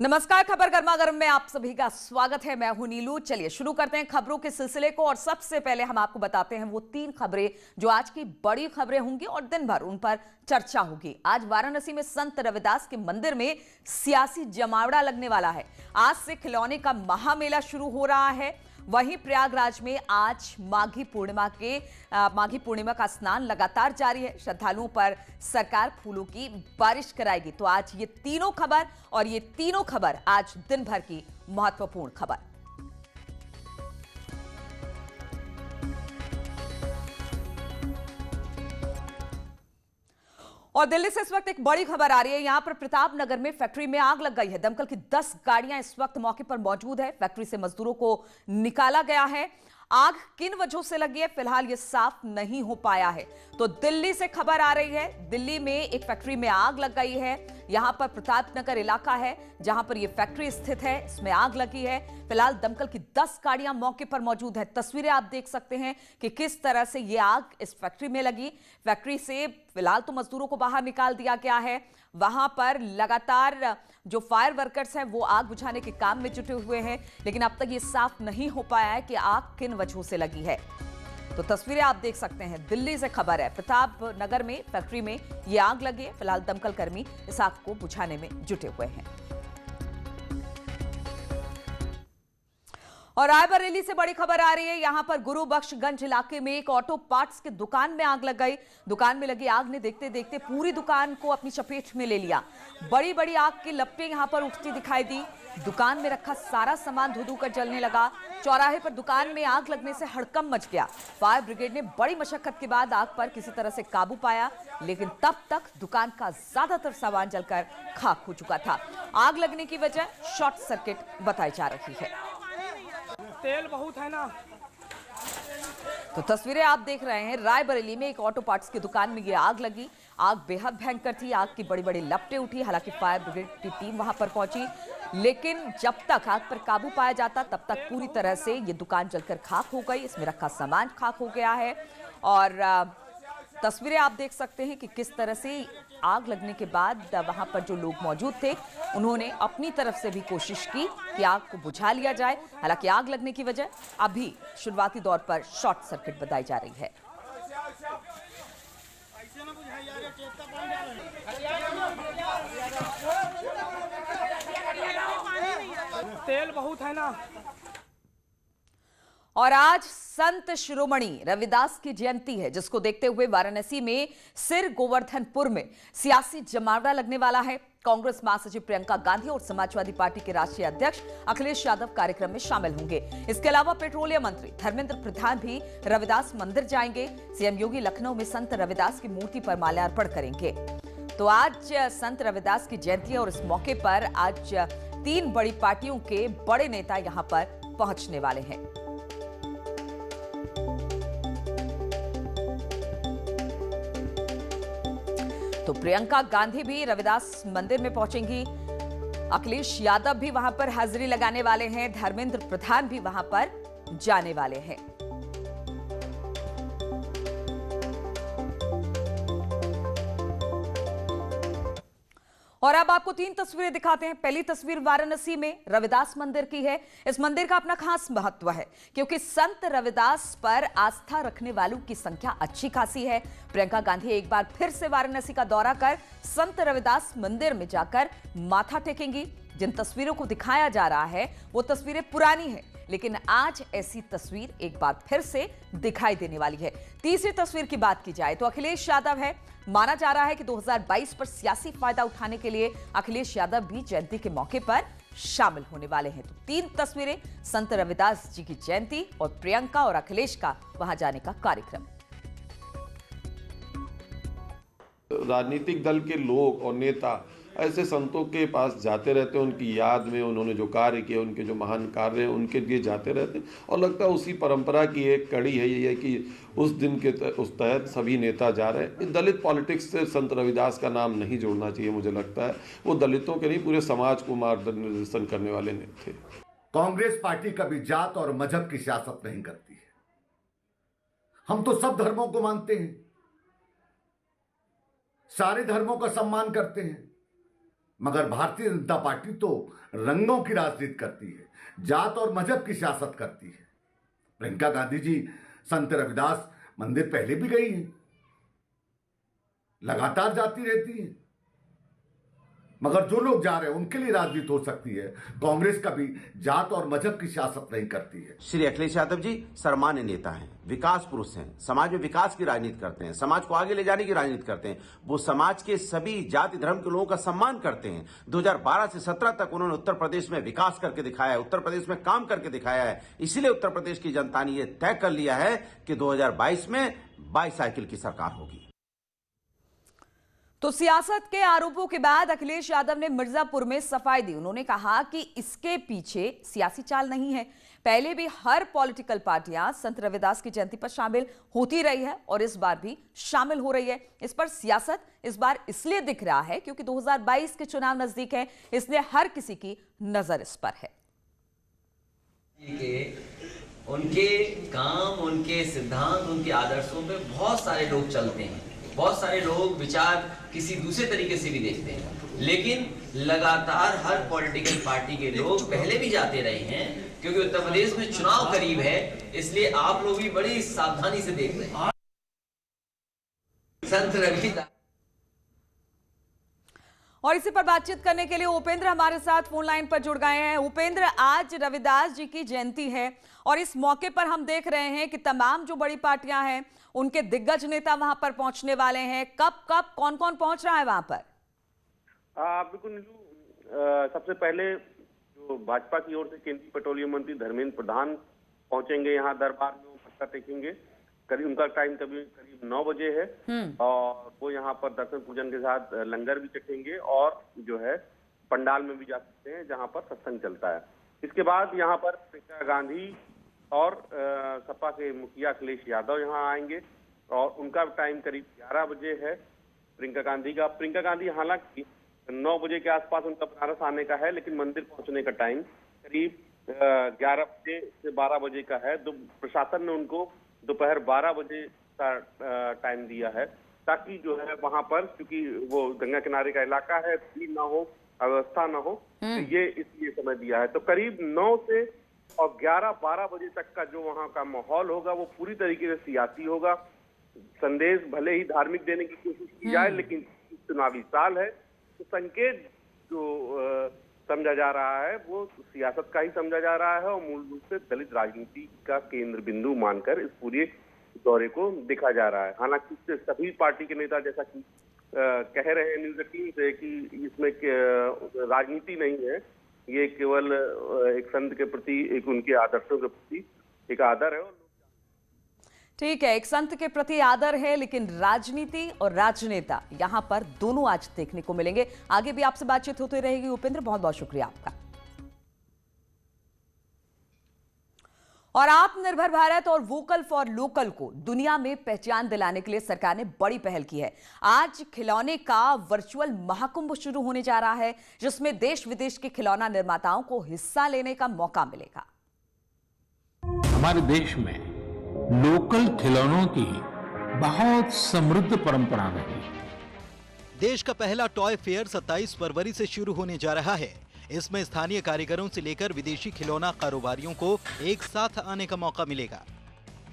नमस्कार, खबर गर्मा गर्म में आप सभी का स्वागत है। मैं हूं नीलू। चलिए शुरू करते हैं खबरों के सिलसिले को और सबसे पहले हम आपको बताते हैं वो 3 खबरें जो आज की बड़ी खबरें होंगी और दिन भर उन पर चर्चा होगी। आज वाराणसी में संत रविदास के मंदिर में सियासी जमावड़ा लगने वाला है। आज से खिलौने का महामेला शुरू हो रहा है। वहीं प्रयागराज में आज माघी पूर्णिमा का स्नान लगातार जारी है। श्रद्धालुओं पर सरकार फूलों की बारिश कराएगी। तो आज ये तीनों खबर आज दिन भर की महत्वपूर्ण खबर। और दिल्ली से इस वक्त एक बड़ी खबर आ रही है। यहां पर प्रताप नगर में फैक्ट्री में आग लग गई है। दमकल की 10 गाड़ियां इस वक्त मौके पर मौजूद है। फैक्ट्री से मजदूरों को निकाला गया है। आग किन वजहों से लगी है फिलहाल ये साफ नहीं हो पाया है। तो दिल्ली से खबर आ रही है, दिल्ली में एक फैक्ट्री में आग लग गई है। यहां पर प्रताप नगर इलाका है जहां पर यह फैक्ट्री स्थित है, इसमें आग लगी है। फिलहाल दमकल की 10 गाड़ियां मौके पर मौजूद है। तस्वीरें आप देख सकते हैं कि किस तरह से यह आग इस फैक्ट्री में लगी। फैक्ट्री से फिलहाल तो मजदूरों को बाहर निकाल दिया गया है। वहां पर लगातार जो फायर वर्कर्स हैं वो आग बुझाने के काम में जुटे हुए हैं, लेकिन अब तक ये साफ नहीं हो पाया है कि आग किन वजहों से लगी है। तो तस्वीरें आप देख सकते हैं, दिल्ली से खबर है, प्रताप नगर में फैक्ट्री में ये आग लगी है। फिलहाल दमकल कर्मी इस आग को बुझाने में जुटे हुए हैं। और रायबरेली से बड़ी खबर आ रही है। यहां पर गुरुबख्शगंज इलाके में एक ऑटो पार्ट्स की दुकान में आग लग गई। दुकान में लगी आग ने देखते देखते पूरी दुकान को अपनी चपेट में ले लिया। बड़ी बड़ी आग की लपटें यहां पर उठती दिखाई दी। दुकान में रखा सारा सामान धू धू कर जलने लगा। चौराहे पर दुकान में आग लगने से हड़कंप मच गया। फायर ब्रिगेड ने बड़ी मशक्कत के बाद आग पर किसी तरह से काबू पाया, लेकिन तब तक दुकान का ज्यादातर सामान जलकर खाक हो चुका था। आग लगने की वजह शॉर्ट सर्किट बताई जा रही है। तेल बहुत है ना। तो तस्वीरें आप देख रहे हैं, रायबरेली में एक ऑटो पार्ट्स की दुकान में ये आग लगी। आग बेहद भयंकर थी। आग की बड़ी बड़ी लपटें उठी। हालांकि फायर ब्रिगेड की टीम वहां पर पहुंची, लेकिन जब तक आग पर काबू पाया जाता तब तक पूरी तरह से ये दुकान जलकर खाक हो गई। इसमें रखा सामान खाक हो गया है। और तस्वीरें आप देख सकते हैं कि किस तरह से आग लगने के बाद वहां पर जो लोग मौजूद थे उन्होंने अपनी तरफ से भी कोशिश की कि आग को बुझा लिया जाए। हालांकि आग लगने की वजह अभी शुरुआती दौर पर शॉर्ट सर्किट बताई जा रही है। तेल बहुत है ना। और आज संत शिरोमणि रविदास की जयंती है, जिसको देखते हुए वाराणसी में सिर गोवर्धनपुर में सियासी जमावड़ा लगने वाला है। कांग्रेस महासचिव प्रियंका गांधी और समाजवादी पार्टी के राष्ट्रीय अध्यक्ष अखिलेश यादव कार्यक्रम में शामिल होंगे। इसके अलावा पेट्रोलियम मंत्री धर्मेंद्र प्रधान भी रविदास मंदिर जाएंगे। सीएम योगी लखनऊ में संत रविदास की मूर्ति पर माल्यार्पण करेंगे। तो आज संत रविदास की जयंती है और इस मौके पर आज 3 बड़ी पार्टियों के बड़े नेता यहां पर पहुंचने वाले हैं। तो प्रियंका गांधी भी रविदास मंदिर में पहुंचेंगी। अखिलेश यादव भी वहां पर हाजिरी लगाने वाले हैं। धर्मेंद्र प्रधान भी वहां पर जाने वाले हैं। और अब आपको 3 तस्वीरें दिखाते हैं। पहली तस्वीर वाराणसी में रविदास मंदिर की है। इस मंदिर का अपना खास महत्व है क्योंकि संत रविदास पर आस्था रखने वालों की संख्या अच्छी खासी है। प्रियंका गांधी एक बार फिर से वाराणसी का दौरा कर संत रविदास मंदिर में जाकर माथा टेकेंगी। जिन तस्वीरों को दिखाया जा रहा है वो तस्वीरें पुरानी हैं, लेकिन आज ऐसी तस्वीर एक बार फिर से दिखाई देने वाली है। तीसरी तस्वीर की बात की जाए तो अखिलेश यादव है। माना जा रहा है कि 2022 पर सियासी फायदा उठाने के लिए अखिलेश यादव भी जयंती के मौके पर शामिल होने वाले हैं। तो 3 तस्वीरें, संत रविदास जी की जयंती और प्रियंका और अखिलेश का वहां जाने का कार्यक्रम। राजनीतिक दल के लोग और नेता ऐसे संतों के पास जाते रहते हैं, उनकी याद में उन्होंने जो कार्य किए, उनके जो महान कार्य हैं उनके लिए जाते रहते हैं। और लगता है उसी परंपरा की एक कड़ी है ये है कि उस दिन के उस तहत सभी नेता जा रहे हैं। दलित पॉलिटिक्स से संत रविदास का नाम नहीं जोड़ना चाहिए। मुझे लगता है वो दलितों के नहीं पूरे समाज को मार्गदर्शन करने वाले नेता थे। कांग्रेस पार्टी कभी जात और मजहब की सियासत नहीं करती है। हम तो सब धर्मों को मानते हैं, सारे धर्मों का सम्मान करते हैं। मगर भारतीय जनता पार्टी तो रंगों की राजनीति करती है, जात और मजहब की सियासत करती है। प्रियंका गांधी जी संत रविदास मंदिर पहले भी गई हैं, लगातार जाती रहती हैं, मगर जो लोग जा रहे हैं उनके लिए राजनीति हो सकती है। कांग्रेस कभी जात और मजहब की सियासत नहीं करती है। श्री अखिलेश यादव जी सर्वमान्य नेता हैं, विकास पुरुष हैं, समाज में विकास की राजनीति करते हैं, समाज को आगे ले जाने की राजनीति करते हैं। वो समाज के सभी जाति धर्म के लोगों का सम्मान करते हैं। 2012 से 17 तक उन्होंने उत्तर प्रदेश में विकास करके दिखाया है, उत्तर प्रदेश में काम करके दिखाया है। इसीलिए उत्तर प्रदेश की जनता ने यह तय कर लिया है कि 2022 में बाईसाइकिल की सरकार होगी। तो सियासत के आरोपों के बाद अखिलेश यादव ने मिर्जापुर में सफाई दी। उन्होंने कहा कि इसके पीछे सियासी चाल नहीं है। पहले भी हर पॉलिटिकल पार्टियां संत रविदास की जयंती पर शामिल होती रही है और इस बार भी शामिल हो रही है। इस पर सियासत इस बार इसलिए दिख रहा है क्योंकि 2022 के चुनाव नजदीक है, इसलिए हर किसी की नजर इस पर है। उनके काम, उनके सिद्धांत, उनके आदर्शों पे बहुत सारे लोग चलते हैं, बहुत सारे लोग विचार किसी दूसरे तरीके से भी देखते हैं, लेकिन लगातार हर पॉलिटिकल पार्टी के लोग पहले भी जाते रहे हैं क्योंकि उत्तर प्रदेश में चुनाव करीब है, इसलिए आप लोग भी बड़ी सावधानी से देख रहे हैं। संत रविदास। और इसी पर बातचीत करने के लिए उपेंद्र हमारे साथ फोन लाइन पर जुड़ गए हैं। उपेंद्र, आज रविदास जी की जयंती है और इस मौके पर हम देख रहे हैं कि तमाम जो बड़ी पार्टियां हैं उनके दिग्गज नेता वहां पर पहुंचने वाले हैं। कब कौन कौन पहुंच रहा है वहां पर? बिल्कुल नीलू, सबसे पहले जो भाजपा की ओर से केंद्रीय पेट्रोलियम मंत्री धर्मेंद्र प्रधान पहुंचेंगे यहाँ दरबार में, वो मत्था टेकेंगे। करीब उनका टाइम करीब 9 बजे है और वो यहाँ पर दर्शन पूजन के साथ लंगर भी चखेंगे और जो है पंडाल में भी जा सकते हैं जहाँ पर सत्संग चलता है। इसके बाद यहाँ पर प्रियंका गांधी और सपा के मुखिया अखिलेश यादव यहाँ आएंगे और उनका टाइम करीब 11 बजे है प्रियंका गांधी का। प्रियंका गांधी हालांकि 9 बजे के आसपास उनका बनारस आने का है, लेकिन मंदिर पहुंचने का टाइम करीब 11 बजे से 12 बजे का है। प्रशासन ने उनको दोपहर 12 बजे का टाइम दिया है ताकि जो है वहां पर, क्योंकि वो गंगा किनारे का इलाका है, भीड़ ना हो, अव्यवस्था ना हो, तो ये इसलिए समय दिया है। तो करीब 9 से और 11-12 बजे तक का जो वहां का माहौल होगा वो पूरी तरीके से सियासी होगा। संदेश भले ही धार्मिक देने की कोशिश की जाए, लेकिन चुनावी साल है तो संकेत जो समझा जा रहा है वो सियासत का ही समझा जा रहा है और मूल रूप से दलित राजनीति का केंद्र बिंदु मानकर इस पूरे दौरे को देखा जा रहा है। हालांकि सभी पार्टी के नेता जैसा कि कह रहे हैं न्यूज़ 18 से कि इसमें राजनीति नहीं है, ये केवल एक संत के प्रति, एक उनके आदर्शों के प्रति एक आदर है। ठीक है, एक संत के प्रति आदर है, लेकिन राजनीति और राजनेता यहां पर दोनों आज देखने को मिलेंगे। आगे भी आपसे बातचीत होती रहेगी। उपेंद्र, बहुत बहुत शुक्रिया आपका। और आत्मनिर्भर भारत और वोकल फॉर लोकल को दुनिया में पहचान दिलाने के लिए सरकार ने बड़ी पहल की है। आज खिलौने का वर्चुअल महाकुंभ शुरू होने जा रहा है, जिसमें देश विदेश के खिलौना निर्माताओं को हिस्सा लेने का मौका मिलेगा। हमारे देश में लोकल खिलौनों की बहुत समृद्ध परंपरा रही है। देश का पहला टॉय फेयर 27 फरवरी से शुरू होने जा रहा है। इसमें स्थानीय कारीगरों से लेकर विदेशी खिलौना कारोबारियों को एक साथ आने का मौका मिलेगा।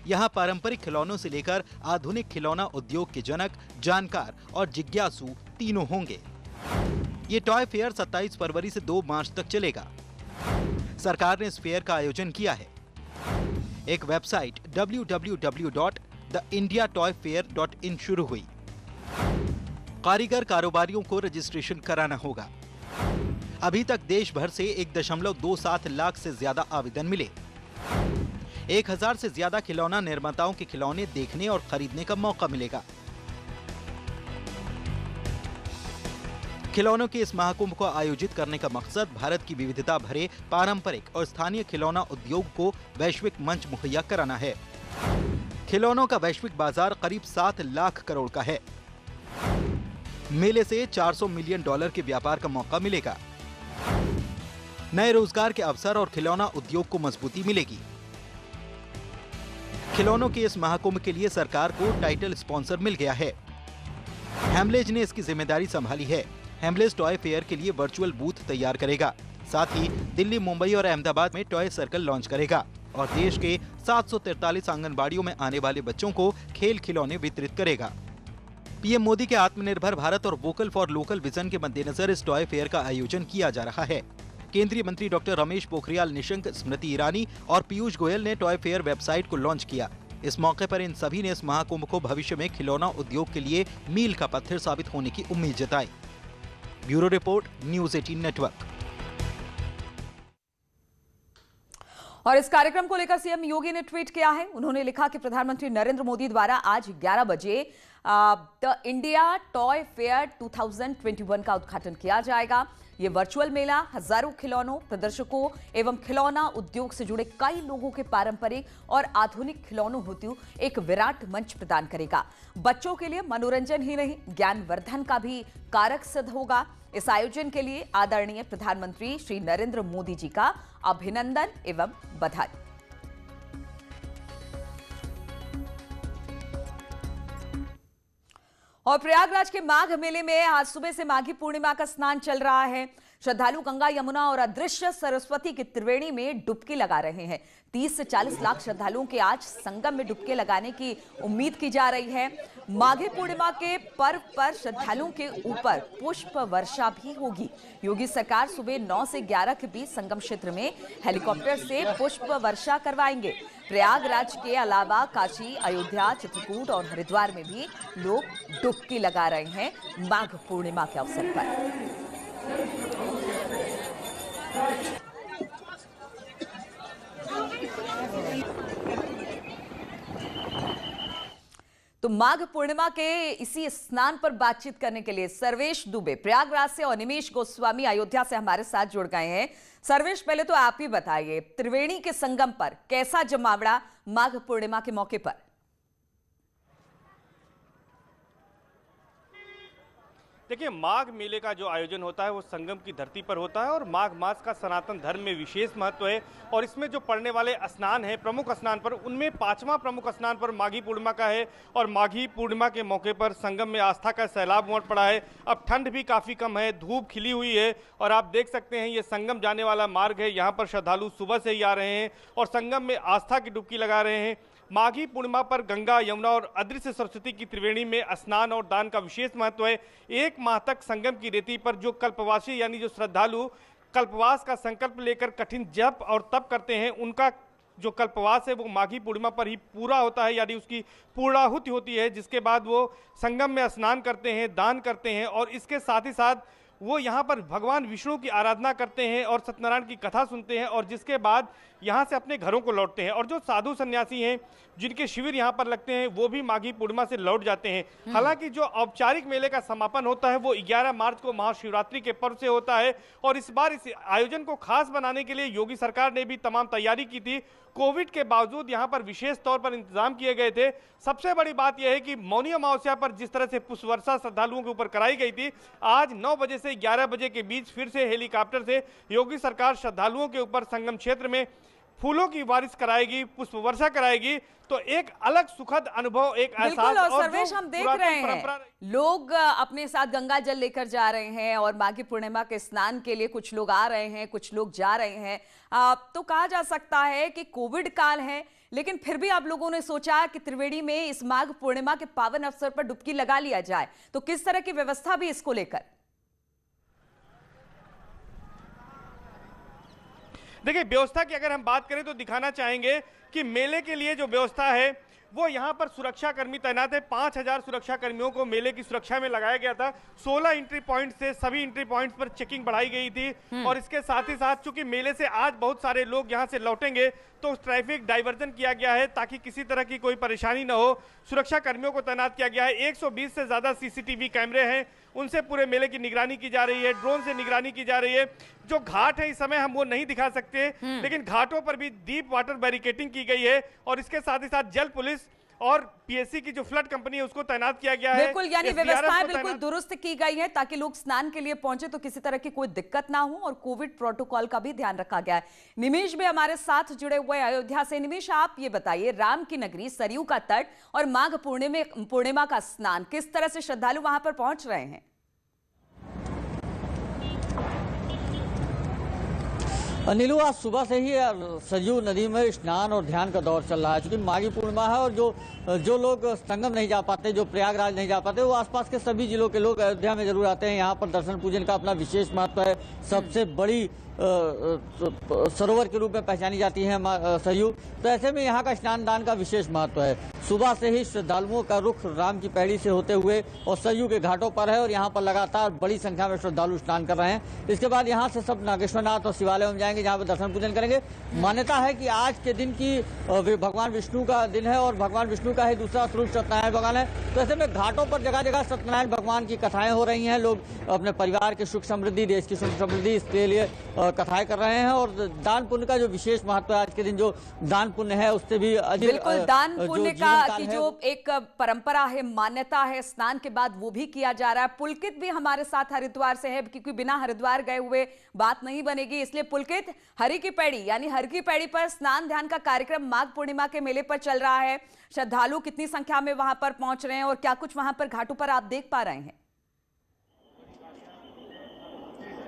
यहाँ पारंपरिक खिलौनों से लेकर आधुनिक खिलौना उद्योग के जनक, जानकार और जिज्ञासु तीनों होंगे। ये टॉय फेयर 27 फरवरी से 2 मार्च तक चलेगा। सरकार ने इस फेयर का आयोजन किया है। एक वेबसाइट www.theindiatoyfair.in शुरू हुई। कारीगर कारोबारियों को रजिस्ट्रेशन कराना होगा। अभी तक देश भर से 1.27 लाख से ज्यादा आवेदन मिले। 1000 से ज्यादा खिलौना निर्माताओं के खिलौने देखने और खरीदने का मौका मिलेगा। खिलौनों के इस महाकुंभ को आयोजित करने का मकसद भारत की विविधता भरे पारंपरिक और स्थानीय खिलौना उद्योग को वैश्विक मंच मुहैया कराना है। खिलौनों का वैश्विक बाजार करीब 7 लाख करोड़ का है। मेले से $400 मिलियन के व्यापार का मौका मिलेगा। नए रोजगार के अवसर और खिलौना उद्योग को मजबूती मिलेगी। खिलौनों के इस महाकुंभ के लिए सरकार को टाइटल स्पॉन्सर मिल गया है। हैमलेज ने इसकी जिम्मेदारी संभाली है। हेमलेस टॉय फेयर के लिए वर्चुअल बूथ तैयार करेगा। साथ ही दिल्ली, मुंबई और अहमदाबाद में टॉय सर्कल लॉन्च करेगा और देश के 743 आंगनबाड़ियों में आने वाले बच्चों को खेल खिलौने वितरित करेगा। पीएम मोदी के आत्मनिर्भर भारत और वोकल फॉर लोकल विजन के मद्देनजर इस टॉय फेयर का आयोजन किया जा रहा है। केंद्रीय मंत्री डॉक्टर रमेश पोखरियाल निशंक, स्मृति ईरानी और पीयूष गोयल ने टॉय फेयर वेबसाइट को लॉन्च किया। इस मौके पर इन सभी ने इस महाकुंभ को भविष्य में खिलौना उद्योग के लिए मील का पत्थर साबित होने की उम्मीद जताई। Bureau report, news 18 network. और इस कार्यक्रम को लेकर सीएम योगी ने ट्वीट किया है। उन्होंने लिखा कि प्रधानमंत्री नरेंद्र मोदी द्वारा आज 11 बजे द इंडिया टॉय फेयर 2021 का उद्घाटन किया जाएगा। ये वर्चुअल मेला हजारों खिलौनों, प्रदर्शकों एवं खिलौना उद्योग से जुड़े कई लोगों के पारंपरिक और आधुनिक खिलौनों हेतु एक विराट मंच प्रदान करेगा। बच्चों के लिए मनोरंजन ही नहीं, ज्ञानवर्धन का भी कारक सिद्ध होगा। इस आयोजन के लिए आदरणीय प्रधानमंत्री श्री नरेंद्र मोदी जी का अभिनंदन एवं बधाई। और प्रयागराज के माघ मेले में आज सुबह से माघी पूर्णिमा का स्नान चल रहा है। श्रद्धालु गंगा, यमुना और अदृश्य सरस्वती की त्रिवेणी में डुबकी लगा रहे हैं। 30 से 40 लाख श्रद्धालुओं के आज संगम में डुबकी लगाने की उम्मीद की जा रही है। माघी पूर्णिमा के पर्व पर श्रद्धालुओं के ऊपर पुष्प वर्षा भी होगी। योगी सरकार सुबह 9 से 11 के बीच संगम क्षेत्र में हेलीकॉप्टर से पुष्प वर्षा करवाएंगे। प्रयागराज के अलावा काशी, अयोध्या, चित्रकूट और हरिद्वार में भी लोग डुबकी लगा रहे हैं माघ पूर्णिमा के अवसर पर। तो माघ पूर्णिमा के इसी स्नान पर बातचीत करने के लिए सर्वेश दुबे प्रयागराज से और निमेश गोस्वामी अयोध्या से हमारे साथ जुड़ गए हैं। सर्वेश, पहले तो आप ही बताइए, त्रिवेणी के संगम पर कैसा जमावड़ा माघ पूर्णिमा के मौके पर? देखिए, माघ मेले का जो आयोजन होता है वो संगम की धरती पर होता है और माघ मास का सनातन धर्म में विशेष महत्व है। और इसमें जो पड़ने वाले स्नान हैं प्रमुख स्नान पर, उनमें 5वां प्रमुख स्नान पर माघी पूर्णिमा का है। और माघी पूर्णिमा के मौके पर संगम में आस्था का सैलाब उमड़ पड़ा है। अब ठंड भी काफ़ी कम है, धूप खिली हुई है और आप देख सकते हैं ये संगम जाने वाला मार्ग है। यहाँ पर श्रद्धालु सुबह से ही आ रहे हैं और संगम में आस्था की डुबकी लगा रहे हैं। माघी पूर्णिमा पर गंगा, यमुना और अदृश्य सरस्वती की त्रिवेणी में स्नान और दान का विशेष महत्व है। 1 माह तक संगम की रेती पर जो कल्पवासी यानी जो श्रद्धालु कल्पवास का संकल्प लेकर कठिन जप और तप करते हैं, उनका जो कल्पवास है वो माघी पूर्णिमा पर ही पूरा होता है, यानी उसकी पूर्णाहुति होती है। जिसके बाद वो संगम में स्नान करते हैं, दान करते हैं और इसके साथ ही साथ वो यहाँ पर भगवान विष्णु की आराधना करते हैं और सत्यनारायण की कथा सुनते हैं और जिसके बाद यहाँ से अपने घरों को लौटते हैं। और जो साधु सन्यासी हैं जिनके शिविर यहाँ पर लगते हैं वो भी माघी पूर्णिमा से लौट जाते हैं। हालांकि जो औपचारिक मेले का समापन होता है वो 11 मार्च को महाशिवरात्रि के पर्व से होता है। और इस बार इस आयोजन को खास बनाने के लिए योगी सरकार ने भी तमाम तैयारी की थी। कोविड के बावजूद यहाँ पर विशेष तौर पर इंतजाम किए गए थे। सबसे बड़ी बात यह है कि मौनी अमावस्या पर जिस तरह से पुष्प वर्षा श्रद्धालुओं के ऊपर कराई गई थी, आज 9 बजे से 11 बजे के बीच फिर से हेलीकॉप्टर से योगी सरकार श्रद्धालुओं के ऊपर संगम क्षेत्र में फूलों की बारिश कराएगी, पुष्प वर्षा कराएगी। तो एक अलग सुखद अनुभव, एक एहसास। और सर्वेश, हम देख रहे हैं लोग अपने साथ गंगा जल लेकर जा रहे हैं और माघी पूर्णिमा के स्नान के लिए कुछ लोग आ रहे हैं, कुछ लोग जा रहे हैं। तो कहा जा सकता है कि कोविड काल है, लेकिन फिर भी आप लोगों ने सोचा कि त्रिवेणी में इस माघ पूर्णिमा के पावन अवसर पर डुबकी लगा लिया जाए। तो किस तरह की व्यवस्था भी इसको लेकर? देखिए, व्यवस्था की अगर हम बात करें तो दिखाना चाहेंगे कि मेले के लिए जो व्यवस्था है वो यहाँ पर सुरक्षा कर्मी तैनात है। 5000 सुरक्षा कर्मियों को मेले की सुरक्षा में लगाया गया था। 16 एंट्री पॉइंट से सभी एंट्री पॉइंट्स पर चेकिंग बढ़ाई गई थी। और इसके साथ ही साथ चूंकि मेले से आज बहुत सारे लोग यहाँ से लौटेंगे तो ट्रैफिक डाइवर्जन किया गया है ताकि किसी तरह की कोई परेशानी न हो। सुरक्षा कर्मियों को तैनात किया गया है। 120 से ज्यादा सीसीटीवी कैमरे हैं, उनसे पूरे मेले की निगरानी की जा रही है। ड्रोन से निगरानी की जा रही है। जो घाट है इस समय हम वो नहीं दिखा सकते, लेकिन घाटों पर भी डीप वाटर बैरिकेडिंग की गई है और इसके साथ ही साथ जल पुलिस और पीएससी की जो फ्लड कंपनी है उसको तैनात किया गया है। बिल्कुल, यानी व्यवस्थाएं बिल्कुल दुरुस्त की गई है ताकि लोग स्नान के लिए पहुंचे तो किसी तरह की कोई दिक्कत ना हो और कोविड प्रोटोकॉल का भी ध्यान रखा गया है। निमेश भी हमारे साथ जुड़े हुए अयोध्या से। निमेश, आप ये बताइए, राम की नगरी, सरयू का तट और माघ पूर्णिमा का स्नान, किस तरह से श्रद्धालु वहां पर पहुंच रहे हैं? नीलू, आज सुबह से ही सरयू नदी में स्नान और ध्यान का दौर चल रहा है। चूंकि माघी पूर्णिमा है और जो लोग संगम नहीं जा पाते, जो प्रयागराज नहीं जा पाते, वो आसपास के सभी जिलों के लोग अयोध्या में जरूर आते हैं। यहाँ पर दर्शन पूजन का अपना विशेष महत्व है। सबसे बड़ी सरोवर के रूप में पहचानी जाती है सरयू, तो ऐसे में यहाँ का स्नान दान का विशेष महत्व है। सुबह से ही श्रद्धालुओं का रुख राम की पैड़ी से होते हुए और सरयू के घाटों पर है और यहाँ पर लगातार बड़ी संख्या में श्रद्धालु स्नान कर रहे हैं। इसके बाद यहाँ से सब नागेश्वरनाथ और शिवालय में जाएंगे, जहाँ पर दर्शन पूजन करेंगे। मान्यता है कि आज के दिन की भगवान विष्णु का दिन है और भगवान विष्णु का ही दूसरा स्वरूप सत्यनारायण भगवान है। तो ऐसे में घाटों पर जगह जगह सत्यनारायण भगवान की कथाएं हो रही हैं। लोग अपने परिवार की सुख समृद्धि, देश की सुख समृद्धि, इसके लिए कथाएं कर रहे हैं। और दान पुण्य का जो विशेष महत्व है, आज के दिन जो दान पुण्य है उससे भी बिल्कुल दान पुण्य का की जो एक परंपरा है, मान्यता है, स्नान के बाद वो भी किया जा रहा है। पुलकित भी हमारे साथ हरिद्वार से है, क्योंकि बिना हरिद्वार गए हुए बात नहीं बनेगी। इसलिए पुलकित, हरि की पैड़ी यानी हर की पैड़ी पर स्नान ध्यान का कार्यक्रम माघ पूर्णिमा के मेले पर चल रहा है। श्रद्धालु कितनी संख्या में वहां पर पहुंच रहे हैं और क्या कुछ वहां पर घाटों पर आप देख पा रहे हैं?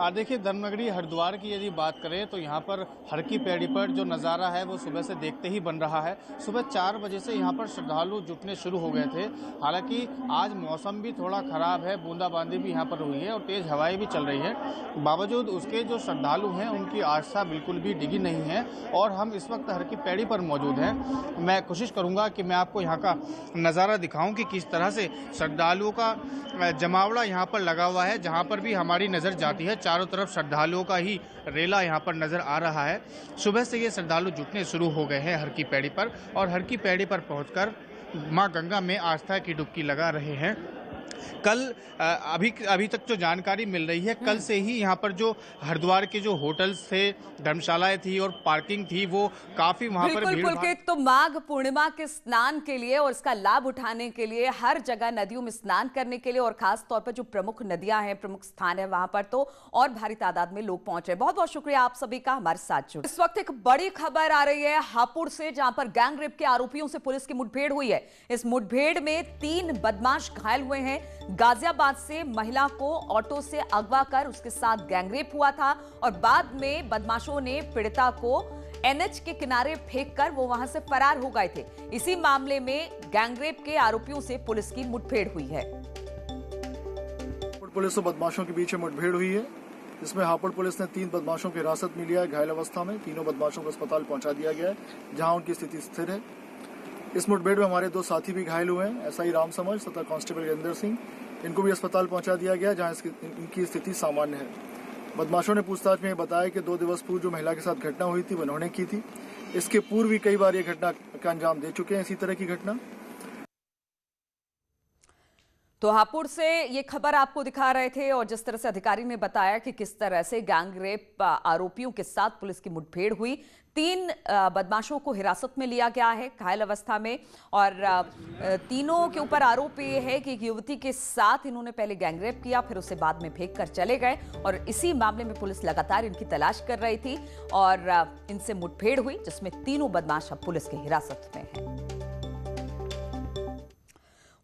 देखिए, धर्मनगरी हरिद्वार की यदि बात करें तो यहाँ पर हर की पैड़ी पर जो नज़ारा है वो सुबह से देखते ही बन रहा है। सुबह 4 बजे से यहाँ पर श्रद्धालु जुटने शुरू हो गए थे। हालांकि आज मौसम भी थोड़ा ख़राब है, बूंदाबांदी भी यहाँ पर हुई है और तेज़ हवाएं भी चल रही है। बावजूद उसके जो श्रद्धालु हैं उनकी आस्था बिल्कुल भी डिगी नहीं है और हम इस वक्त हर की पैड़ी पर मौजूद हैं। मैं कोशिश करूँगा कि मैं आपको यहाँ का नज़ारा दिखाऊँ कि किस तरह से श्रद्धालुओं का जमावड़ा यहाँ पर लगा हुआ है। जहाँ पर भी हमारी नज़र जाती है, चारों तरफ श्रद्धालुओं का ही रेला यहाँ पर नजर आ रहा है। सुबह से ये श्रद्धालु जुटने शुरू हो गए हैं हर की पैड़ी पर और हर की पैड़ी पर पहुंचकर मां गंगा में आस्था की डुबकी लगा रहे हैं। कल अभी तक जो जानकारी मिल रही है, कल से ही यहाँ पर जो हरिद्वार के जो होटल्स थे, धर्मशालाएं थी और पार्किंग थी, वो काफी वहाँ पर भीड़ भाड़। तो माघ पूर्णिमा के स्नान के लिए और इसका लाभ उठाने के लिए हर जगह नदियों में स्नान करने के लिए और खास तौर पर जो प्रमुख नदियां हैं, प्रमुख स्थान है, वहां पर तो और भारी तादाद में लोग पहुंच रहे हैं। बहुत बहुत शुक्रिया आप सभी का हमारे साथ जुड़े। इस वक्त एक बड़ी खबर आ रही है हापुड़ से, जहां पर गैंगरेप के आरोपियों से पुलिस की मुठभेड़ हुई है। इस मुठभेड़ में 3 बदमाश घायल हुए हैं। गाजियाबाद से महिला को ऑटो से अगवा कर उसके साथ गैंगरेप हुआ था और बाद में बदमाशों ने पीड़िता को एनएच के किनारे फेंककर वो वहां से फरार हो गए थे। इसी मामले में गैंगरेप के आरोपियों से पुलिस की मुठभेड़ हुई है। पुलिस और बदमाशों के बीच मुठभेड़ हुई है, जिसमें हापुड़ पुलिस ने 3 बदमाशों को हिरासत में लिया है घायल अवस्था में। तीनों बदमाशों को अस्पताल पहुंचा दिया गया है, जहां उनकी स्थिति स्थिर है। इस मुठभेड़ में हमारे 2 साथी भी घायल हुए हैं, एसआई राम समझ तथा कांस्टेबल गिरिंदर सिंह। इनको भी अस्पताल पहुंचा दिया गया, जहां इनकी स्थिति सामान्य है। बदमाशों ने पूछताछ में बताया कि 2 दिवस पूर्व जो महिला के साथ घटना हुई थी वो उन्होंने की थी। इसके पूर्व भी कई बार ये घटना का अंजाम दे चुके हैं, इसी तरह की घटना। तो हापुड़ से ये खबर आपको दिखा रहे थे और जिस तरह से अधिकारी ने बताया कि किस तरह से गैंगरेप आरोपियों के साथ पुलिस की मुठभेड़ हुई। 3 बदमाशों को हिरासत में लिया गया है घायल अवस्था में और तीनों के ऊपर आरोप ये है कि एक युवती के साथ इन्होंने पहले गैंगरेप किया, फिर उसे बाद में फेंक कर चले गए और इसी मामले में पुलिस लगातार इनकी तलाश कर रही थी और इनसे मुठभेड़ हुई, जिसमें तीनों बदमाश अब पुलिस की हिरासत में हैं।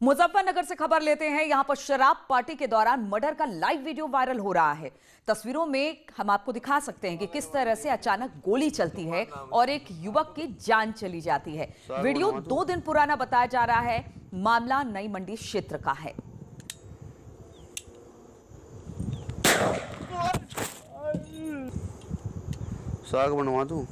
मुजफ्फरनगर से खबर लेते हैं। यहां पर शराब पार्टी के दौरान मर्डर का लाइव वीडियो वायरल हो रहा है। तस्वीरों में हम आपको दिखा सकते हैं कि किस तरह से अचानक गोली चलती है और एक युवक की जान चली जाती है। वीडियो 2 दिन पुराना बताया जा रहा है। मामला नई मंडी क्षेत्र का है। साग बनवा दूं।